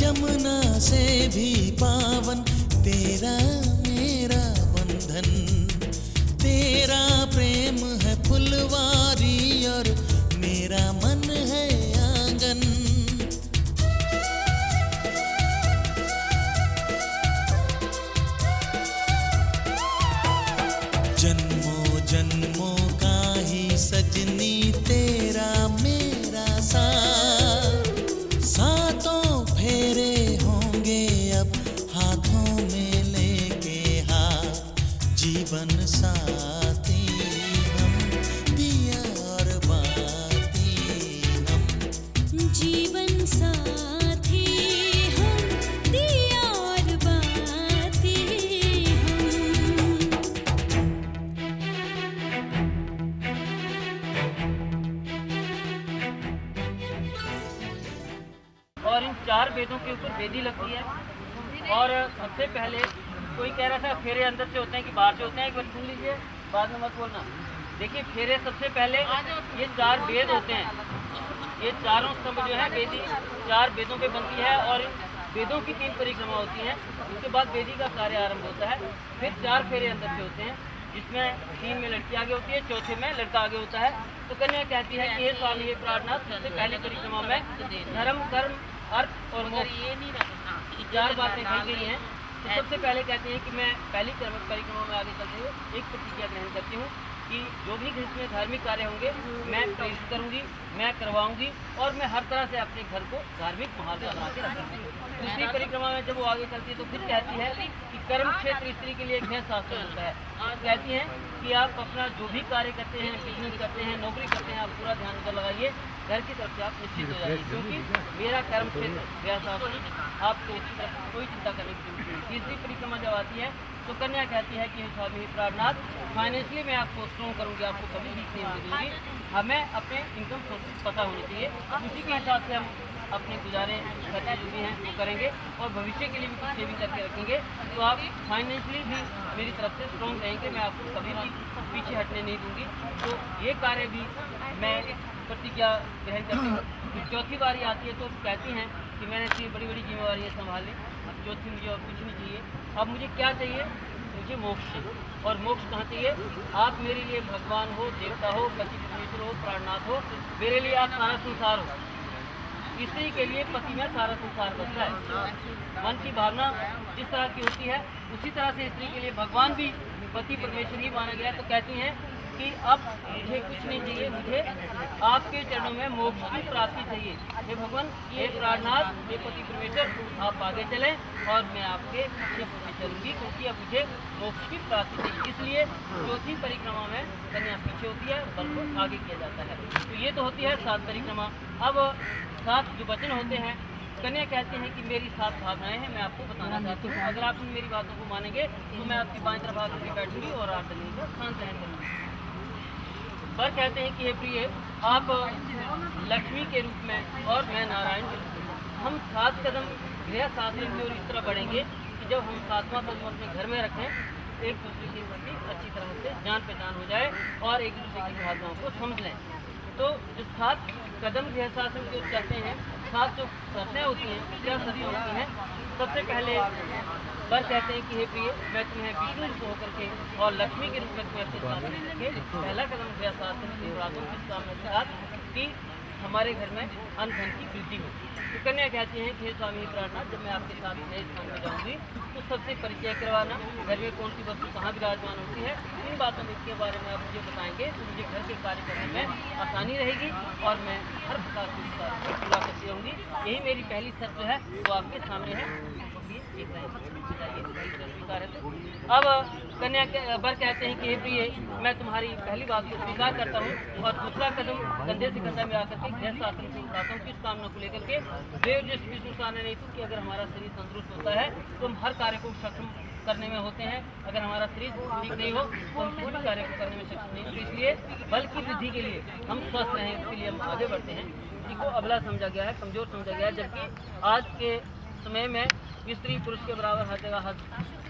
जमुना से भी पावन तेरा मेरा बंधन, तेरा प्रेम है फुलवारी और मेरा मन है आंगन। जन्मों जन्मों का ही सजनी तेरा मेरा साथ, सातों फेरे होंगे अब हाथों में लेके हाथ, जीवन साथी हम दिया और बाती हम। जीवन साथी हम दिया और बाती हम। और इन 4 वेदों के ऊपर वेदी लगती है। और सबसे पहले कोई कह रहा था फेरे अंदर से होते हैं कि बाहर से होते हैं, एक बार सुन लीजिए, बाद में मत बोलना। देखिए फेरे सबसे पहले ये 4 वेद होते हैं, ये चारों स्तंभ जो है वेदी 4 वेदों पे बनती है और इन वेदों की 3 परिक्रमा होती हैं। उसके बाद वेदी का कार्य आरंभ होता है। फिर 4 फेरे अंदर से होते हैं, जिसमें 3 में लड़की आगे होती है, चौथे में लड़का आगे होता है। तो कन्या कहती है कि हे स्वामी हे प्रार्थना, सबसे पहली परिक्रमा में धर्म कर्म अर्थ और मोक्ष ये 4 बातें कही गई हैं। तो सबसे पहले कहते हैं कि मैं पहली परिक्रमा में आगे चलते हुए एक प्रतिज्ञा ग्रहण करती हूँ कि जो भी इसमें धार्मिक कार्य होंगे मैं प्रेरित करूँगी, मैं करवाऊँगी और मैं हर तरह से अपने घर को धार्मिक माहौल बना के रखूँगी। दूसरी परिक्रमा में जब वो आगे चलती है तो फिर कहती है कि कर्म क्षेत्र स्त्री के लिए गृह शास्त्र होता है। कहती हैं कि आप अपना जो भी कार्य करते हैं, बिजनेस करते हैं, नौकरी करते हैं, आप पूरा ध्यान उधर लगाइए, घर की तरफ से आप निश्चित हो जाइए, क्योंकि मेरा कर्म क्षेत्र गृह शास्त्र, आपको इसकी तरफ कोई चिंता करने की जरूरत नहीं। तीसरी परिक्रमा जब आती है तो कन्या कहती है कि स्वामी प्रार्थनाथ, फाइनेंशियली मैं आपको स्ट्रॉन्ग करूँगी, आपको कभी भी नहीं दूँगी, हमें अपने इनकम सोर्स पता होनी चाहिए, उसी के हिसाब से हम अपने गुजारे खर्चे जो भी हैं वो करेंगे और भविष्य के लिए भी कुछ सेविंग करके रखेंगे। तो आप फाइनेंशियली भी मेरी तरफ से स्ट्रॉन्ग रहेंगे, मैं आपको कभी भी पीछे हटने नहीं दूँगी। तो ये कार्य भी मैं प्रतिज्ञा ग्रहण करती हूँ। चौथी बारी आती है तो कहती हैं कि मैंने इतनी बड़ी बड़ी जिम्मेवारियाँ संभाल ली, अब चौथी मुझे और कुछ नहीं चाहिए, अब मुझे क्या चाहिए, मुझे मोक्ष। और मोक्ष कहाँ चाहिए, आप मेरे लिए भगवान हो, देवता हो, पति परमेश्वर हो, प्राणनाथ हो, मेरे लिए आप सारा संसार हो। स्त्री के लिए पति में सारा संसार बसता है। मन की भावना जिस तरह की होती है उसी तरह से स्त्री के लिए भगवान भी पति परमेश्वर ही माना गया। तो कहती हैं कि अब मुझे कुछ नहीं चाहिए, मुझे आपके चरणों में मोक्ष की प्राप्ति चाहिए। हे भगवान, हे प्राणनाथ, हे पति परमेश्वर, आप आगे चलें और मैं आपके पीछे चलूँगी, क्योंकि अब मुझे मोक्ष की प्राप्ति चाहिए। इसलिए चौथी परिक्रमा में कन्या पीछे होती है, बल को आगे किया जाता है। तो ये तो होती है 7 परिक्रमा। अब 7 जो वचन होते हैं, कन्या कहते हैं कि मेरी 7 भावनाएं हैं, मैं आपको बताना चाहती हूँ। अगर आप इन मेरी बातों को मानेंगे तो मैं आपकी बाईं तरफ आकर के बैठूंगी और आर्दनी का शांत रहन करूँगी। पर कहते हैं कि हे प्रिय, आप लक्ष्मी के रूप में और मैं नारायण के रूप में, हम 7 कदम गृह शास्त्र की ओर इस तरह बढ़ेंगे कि जब हम 7वां कदम अपने घर में रखें, एक दूसरे के प्रति अच्छी तरह से जान पहचान हो जाए और एक दूसरे की भावनाओं को समझ लें। तो जो 7 कदम गृह शास्त्र की ओर चलते हैं, 7 जो शर्तें होती हैं, क्या शर्तें होती हैं। सबसे पहले वर कहते हैं कि हे प्रिय, मैं तुम्हें विष्णु रूप होकर के और लक्ष्मी के रूप में तुम्हें अपने साथ रखे। पहला कदम गृह शास्त्र की कामना कि हमारे घर में अन्न धन की वृद्धि हो। तो कन्या कहती हैं कि हे स्वामी प्रार्थना, जब मैं आपके साथ नए स्थान में जाऊँगी तो सबसे परिचय करवाना, घर में कौन सी वस्तु कहाँ विराजमान होती है, इन बातों में के बारे में आप मुझे बताएंगे तो मुझे घर के कार्य करने में आसानी रहेगी और मैं हर प्रकार से पूरा करती रहूँगी। यही मेरी पहली शर्त जो है वो आपके सामने है। अब कन्या वर कहते हैं कि हे प्रिय, मैं तुम्हारी पहली बात को स्वीकार करता हूँ और दूसरा कदम कंधे से कंधा में आकर के गृह शास्त्र से उठाता हूँ। किस कामना को लेकर के देव जिस विष्णु सामने नहीं थी कि अगर हमारा शरीर तंदुरुस्त होता है तो हम हर कार्य को सक्षम करने में होते हैं, अगर हमारा शरीर ठीक नहीं हो तो हम किसी भी कार्य को करने में सक्षम नहीं। तो इसलिए बल की वृद्धि के लिए हम स्वस्थ रहें, इसके लिए हम आगे बढ़ते हैं। किसी को अबला समझा गया है, कमजोर समझा गया है, जबकि आज के समय में स्त्री पुरुष के बराबर हर जगह हर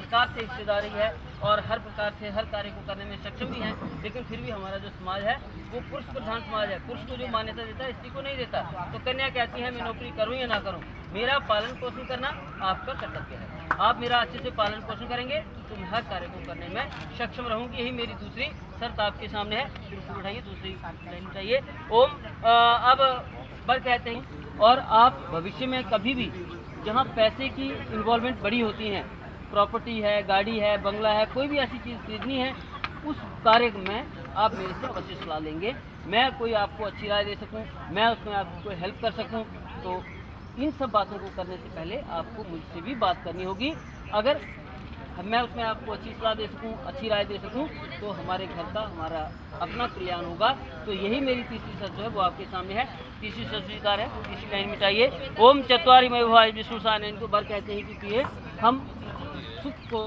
प्रकार से हिस्सेदारी है और हर प्रकार से हर कार्य को करने में सक्षम भी हैं, लेकिन फिर भी हमारा जो समाज है वो पुरुष प्रधान समाज है। पुरुष को जो मान्यता देता है स्त्री को नहीं देता। तो कन्या कहती है मैं नौकरी करूं या ना करूं, मेरा पालन पोषण करना आपका कर्तव्य है। आप मेरा अच्छे से पालन पोषण करेंगे तो मैं हर कार्य को करने में सक्षम रहूंगी। यही मेरी दूसरी शर्त आपके सामने है। बिल्कुल उठाइए, दूसरी लाइन उठाइए। ओम अब बर कहते हैं और आप भविष्य में कभी भी जहाँ पैसे की इन्वॉल्वमेंट बड़ी होती है, प्रॉपर्टी है, गाड़ी है, बंगला है, कोई भी ऐसी चीज़ खरीदनी है, उस कार्य में आप मेरे से अवश्य सलाह लेंगे। मैं कोई आपको अच्छी राय दे सकूं, मैं उसमें आपको हेल्प कर सकूं, तो इन सब बातों को करने से पहले आपको मुझसे भी बात करनी होगी। अगर मैं उसमें आपको अच्छी सलाह दे सकूं, अच्छी राय दे सकूं, तो हमारे घर का हमारा अपना कल्याण होगा। तो यही मेरी तीसरी शर्त जो है वो आपके सामने है। तीसरी शर्त स्वीकार है, तीसरी लाइन मिटाइए। ओम चत्वारी मय भवाय विष्णु सान, इनको बर कहते हैं क्योंकि हम सुख को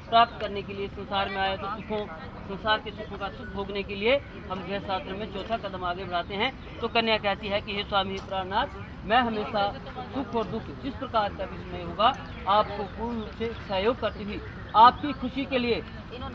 प्राप्त करने के लिए संसार में आए, तो संसार के सुखों का सुख भोगने के लिए हम गृह शास्त्र में चौथा कदम आगे बढ़ाते हैं। तो कन्या कहती है कि हे स्वामी हे प्राणनाथ, मैं हमेशा सुख और दुख जिस प्रकार का भी समय होगा आपको पूर्ण रूप से सहयोग करती हुई आपकी खुशी के लिए,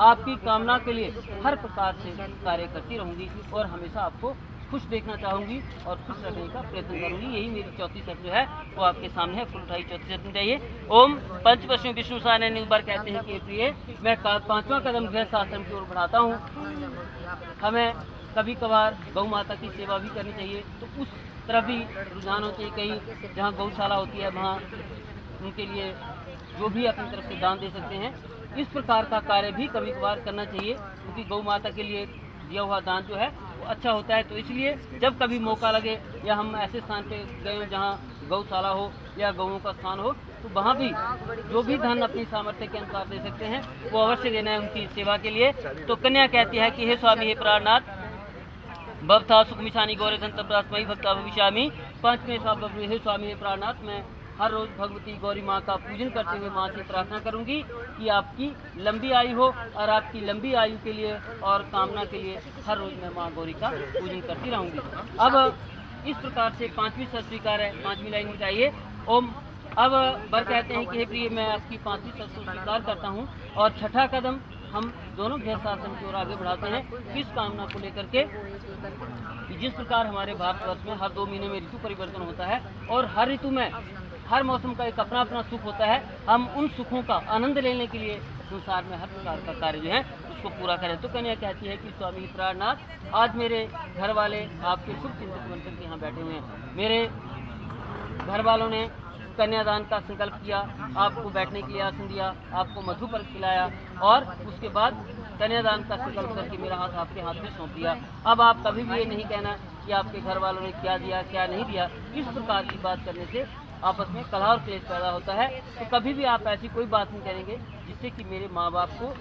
आपकी कामना के लिए हर प्रकार से कार्य करती रहूंगी और हमेशा आपको खुश देखना चाहूंगी और खुश रखने का प्रयत्न करूंगी। यही मेरी चौथी शर्त जो है वो आपके सामने है। फुल उठाई चौथी शर्त चाहिए। ओम पंचपश्चिमी विष्णु साने निबर कहते हैं कि प्रिय मैं पांचवा कदम गृहस्थ आश्रम की ओर बढ़ाता हूँ। हमें कभी कभार गौ माता की सेवा भी करनी चाहिए, तो उस तरफ भी रुझान होना चाहिए। कहीं जहाँ गौशाला होती है वहाँ उनके लिए जो भी अपनी तरफ से दान दे सकते हैं, इस प्रकार का कार्य भी कभी कभार करना चाहिए, क्योंकि गौ माता के लिए दिया हुआ दान जो है वो अच्छा होता है। तो इसलिए जब कभी मौका लगे या हम ऐसे स्थान पे गए हो जहाँ गौशाला हो या गौओं का स्थान हो, तो वहाँ भी जो भी धन अपनी सामर्थ्य के अनुसार दे सकते हैं वो अवश्य देना है उनकी सेवा के लिए। तो कन्या कहती है कि हे स्वामी हे प्राणनाथ, भवथा सुखमिशानी गौरे धनतमयी भक्ता भविष्यामी। पांचवें हे स्वामी हे प्राणनाथ, मैं हर रोज भगवती गौरी माँ का पूजन करते हुए माँ से प्रार्थना करूंगी कि आपकी लंबी आयु हो, और आपकी लंबी आयु के लिए और कामना के लिए हर रोज मैं माँ गौरी का पूजन करती रहूंगी। अब इस प्रकार से पांचवी शर्त स्वीकार है। पांचवी लाइन में चाहिए। ओम अब बर कहते हैं कि हे प्रिय मैं आपकी पांचवी शर्त को स्वीकार करता हूँ और छठा कदम हम दोनों गृहस्थ आश्रम की ओर आगे बढ़ाते हैं। किस कामना को लेकर के, जिस प्रकार हमारे भारतवर्ष में हर 2 महीने में ऋतु परिवर्तन होता है और हर ऋतु में हर मौसम का एक अपना अपना सुख होता है, हम उन सुखों का आनंद लेने के लिए संसार में हर प्रकार का कार्य जो है उसको पूरा करें। तो कन्या कहती है कि स्वामी प्राणनाथ, आज मेरे घर वाले आपके शुभ चिंतक बनकर के यहाँ बैठे हुए हैं। मेरे घर वालों ने कन्यादान का संकल्प किया, आपको बैठने के लिए आसन दिया, आपको मधु पर खिलाया और उसके बाद कन्यादान का संकल्प करके मेरा हाथ आपके हाथ में सौंप दिया। अब आप कभी भी ये नहीं कहना कि आपके घर वालों ने क्या दिया क्या नहीं दिया। इस प्रकार की बात करने से आपस में कलह और क्लेश पैदा होता है। तो कभी भी आप ऐसी कोई बात नहीं करेंगे जिससे कि मेरे माँ बाप को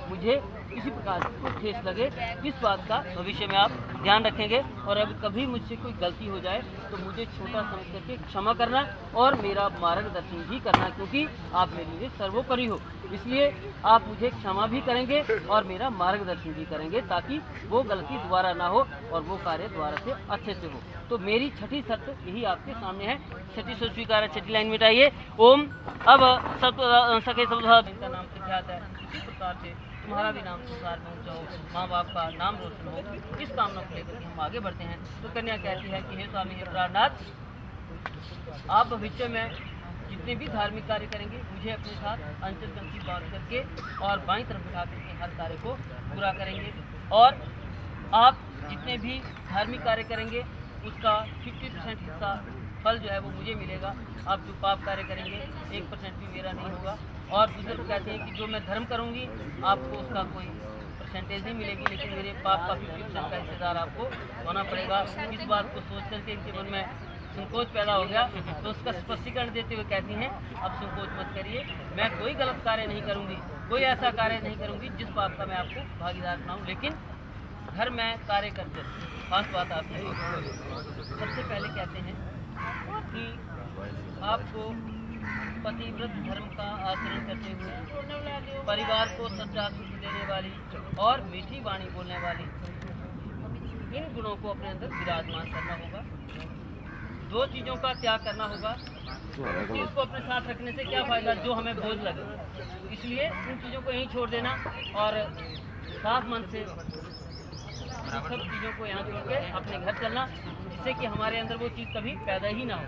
मुझे किसी प्रकार की ठेस लगे। इस बात का भविष्य में आप ध्यान रखेंगे और अगर कभी मुझसे कोई गलती हो जाए तो मुझे छोटा समझ करके क्षमा करना और मेरा मार्गदर्शन भी करना, क्योंकि आप मेरे लिए सर्वोपरि हो। इसलिए आप मुझे क्षमा भी करेंगे और मेरा मार्गदर्शन भी करेंगे ताकि वो गलती दोबारा ना हो और वो कार्य दोबारा से अच्छे से हो। तो मेरी छठी शर्त यही आपके सामने है। छठी शर्त स्वीकार है। छठी लाइन मिटाइए। ओम अब सके का नाम सिद्धार्थ है, इसी प्रकार से तुम्हारा भी नाम संसार में ऊंचा हो, माँ बाप का नाम रोशन हो। इस कामना को लेकर हम आगे बढ़ते हैं। तो कन्या कहती है कि हे स्वामी हे प्राणनाथ, आप भविष्य में जितने भी धार्मिक कार्य करेंगे मुझे अपने साथ अंचल कंठी बांध करके और बाईं तरफ बिठा करके हर कार्य को पूरा करेंगे। और आप जितने भी धार्मिक कार्य करेंगे उसका 50% हिस्सा फल जो है वो मुझे मिलेगा। आप जो पाप कार्य करेंगे 1% भी मेरा नहीं होगा। और दूसरे को कहते हैं कि जो मैं धर्म करूँगी आपको उसका कोई परसेंटेज नहीं मिलेगी, लेकिन मेरे पाप का 50% का हिस्सेदार आपको होना पड़ेगा। इस बात को सोच करके इनके मन में संकोच पैदा हो गया तो उसका स्पष्टीकरण देते हुए कहती हैं अब संकोच मत करिए, मैं कोई गलत कार्य नहीं करूँगी, कोई ऐसा कार्य नहीं करूँगी जिस पाप का मैं आपको भागीदार बनाऊँ। लेकिन घर में कार्य करते 5 बात आप है। सबसे पहले कहते हैं कि आपको पतिव्रत धर्म का आचरण करते हुए परिवार को सच्चा सुख देने वाली और मीठी वाणी बोलने वाली इन गुणों को अपने अंदर विराजमान करना होगा। दो चीज़ों का त्याग करना होगा। चीज़ को अपने साथ रखने से क्या फ़ायदा जो हमें बोझ लगे, इसलिए उन चीज़ों को यहीं छोड़ देना और साफ मन से सब चीज़ों को यहाँ छोड़ के अपने घर चलना, जिससे कि हमारे अंदर वो चीज़ कभी पैदा ही ना हो।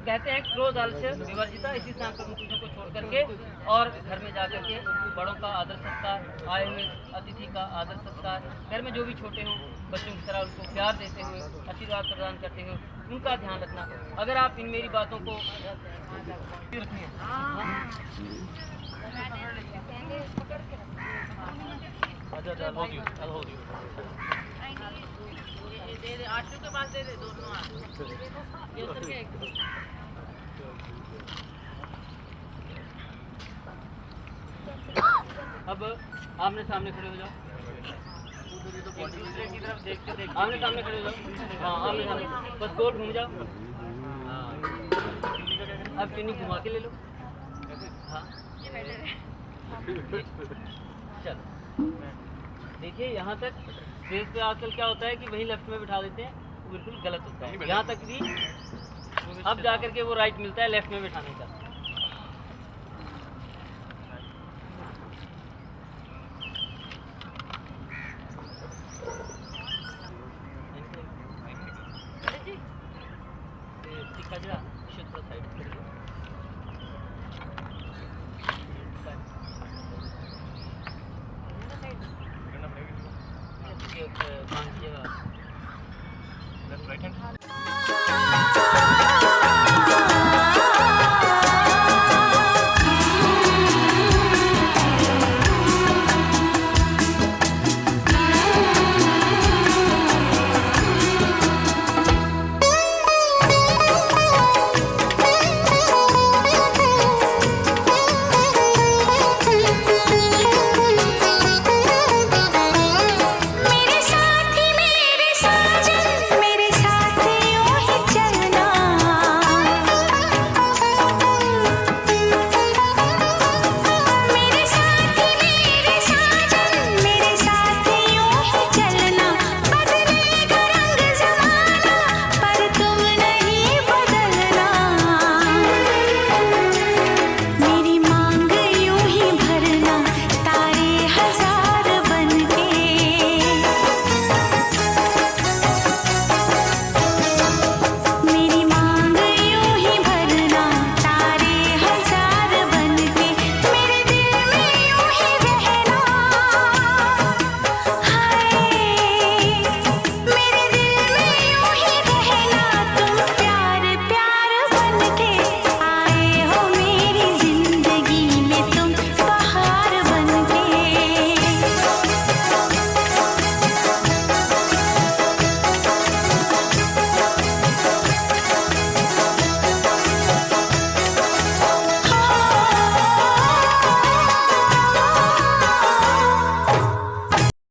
कहते हैं क्रोध आलस्य विवर्जिता, इसी से हमको उन चीज़ों को छोड़ करके और घर में जा करके बड़ों का आदर सत्कार, आए हुए अतिथि का आदर सत्कार, घर में जो भी छोटे हों बच्चों की तरह उनको प्यार देते हुए, आशीर्वाद प्रदान करते हुए उनका ध्यान रखना। अगर आप इन मेरी बातों को आशु के पास दे दे दोनों अब आमने सामने खड़े हो जाओ, एक दूसरे की तरफ देखते देखते आमने सामने खड़े हो जाओ। हाँ, आमने सामने बस गोल घूम जाओ। हाँ, अब चुन्नी घुमा के ले लो। हाँ, चलो देखिए यहाँ तक स्टेज पे आजकल क्या होता है कि वही लेफ्ट में बिठा देते हैं, वो बिल्कुल गलत होता है। यहाँ तक भी अब जा करके वो राइट मिलता है लेफ्ट में बिठाने का। कचरा शुद्ध साइड राइट हैंड